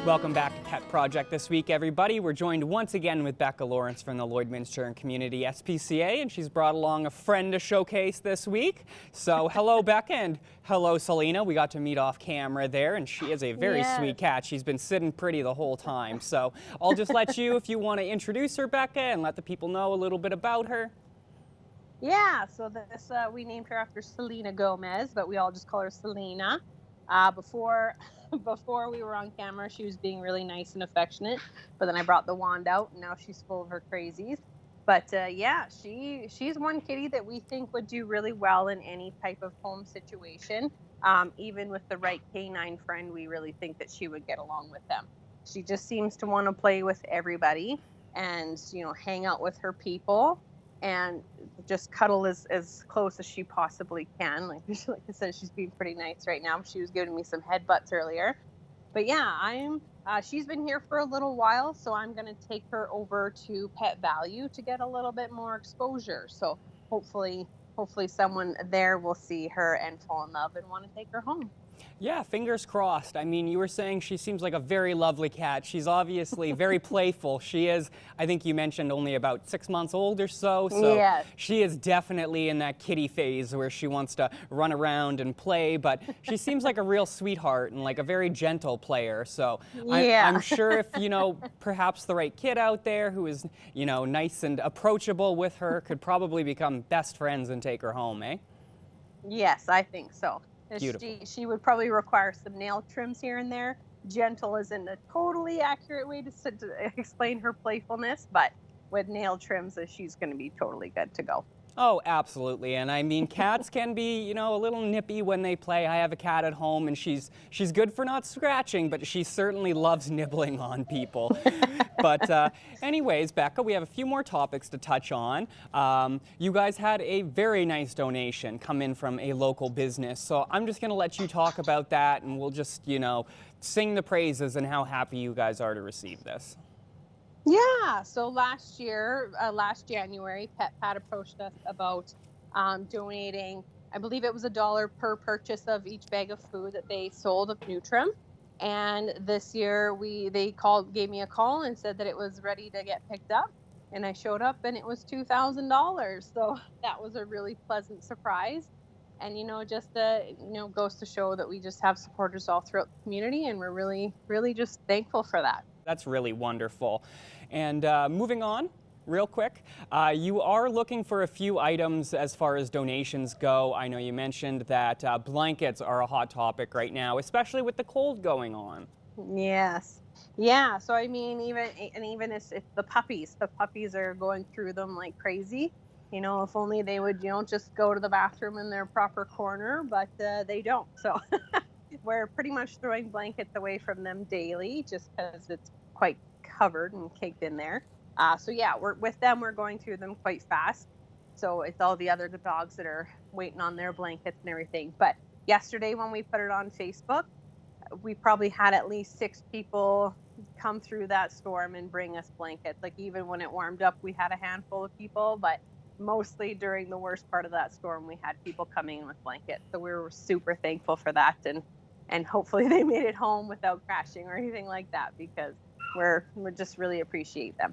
Welcome back to Pet Project this week, everybody. We're joined once again with Becca Lawrence from the Lloydminster and Community SPCA, and she's brought along a friend to showcase this week. So hello, Becca, and hello, Selena. We got to meet off camera there, and she is a very sweet cat. She's been sitting pretty the whole time. So I'll just let you, if you want to introduce her, Becca, and let the people know a little bit about her. Yeah, so this we named her after Selena Gomez, but we all just call her Selena. Before we were on camera, she was being really nice and affectionate, but then I brought the wand out, and now she's full of her crazies. But yeah, she's one kitty that we think would do really well in any type of home situation. Even with the right canine friend, we really think that she would get along with them. She just seems to want to play with everybody and, you know, hang out with her people and just cuddle as close as she possibly can. Like I said, she's being pretty nice right now. She was giving me some headbutts earlier. But yeah, she's been here for a little while, so I'm going to take her over to Pet Value to get a little bit more exposure. So hopefully someone there will see her and fall in love and want to take her home. Yeah, fingers crossed. I mean, you were saying she seems like a very lovely cat. She's obviously very playful. She is, I think you mentioned, only about 6 months old or so. So yes. She is definitely in that kitty phase where she wants to run around and play, but she seems like a real sweetheart and like a very gentle player. So yeah. I'm sure if, you know, perhaps the right kid out there who is, you know, nice and approachable with her could probably become best friends and take her home, eh? Yes, I think so. Beautiful. She would probably require some nail trims here and there. Gentle isn't a totally accurate way to explain her playfulness, but with nail trims, she's going to be totally good to go. Oh, absolutely. And I mean, cats can be, you know, a little nippy when they play. I have a cat at home, and she's good for not scratching, but she certainly loves nibbling on people. But anyways, Becca, we have a few more topics to touch on. You guys had a very nice donation come in from a local business. So I'm just going to let you talk about that, and we'll just, you know, sing the praises and how happy you guys are to receive this. Yeah, so last January, Pat approached us about donating, I believe it was $1 per purchase of each bag of food that they sold of Nutrim. And this year they gave me a call and said that it was ready to get picked up. And I showed up and it was $2,000. So that was a really pleasant surprise. And, you know, just goes to show that we just have supporters all throughout the community, and we're really, really just thankful for that. That's really wonderful. And moving on real quick, you are looking for a few items as far as donations go. I know you mentioned that blankets are a hot topic right now, especially with the cold going on. Yes. Yeah. So, I mean, even if the puppies are going through them like crazy. You know, if only they would, you know, just go to the bathroom in their proper corner, but they don't. So we're pretty much throwing blankets away from them daily just because it's quite covered and caked in there. So yeah, we're going through them quite fast. So it's all the other dogs that are waiting on their blankets and everything. But yesterday when we put it on Facebook, we probably had at least 6 people come through that storm and bring us blankets. Like even when it warmed up, we had a handful of people, but mostly during the worst part of that storm, we had people coming in with blankets. So we were super thankful for that, and hopefully they made it home without crashing or anything like that, because we just really appreciate them.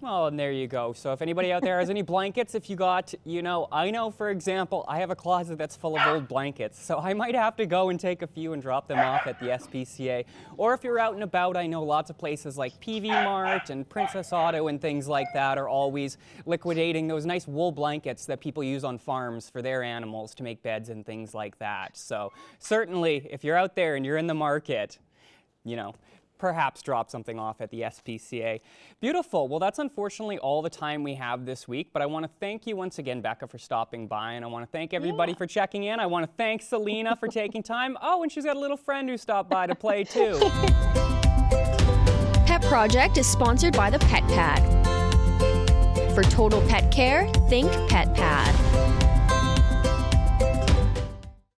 Well, and there you go. So if anybody out there has any blankets, if you got, you know, I know, for example, I have a closet that's full of old blankets, so I might have to go and take a few and drop them off at the SPCA. Or if you're out and about, I know lots of places like PV Mart and Princess Auto and things like that are always liquidating those nice wool blankets that people use on farms for their animals to make beds and things like that. So certainly, if you're out there and you're in the market, you know, perhaps drop something off at the SPCA. Beautiful. Well, that's unfortunately all the time we have this week, but I want to thank you once again, Becca, for stopping by, and I want to thank everybody for checking in. I want to thank Selena for taking time. Oh, and she's got a little friend who stopped by to play too. Pet Project is sponsored by the Pet Pad. For total pet care, think Pet Pad.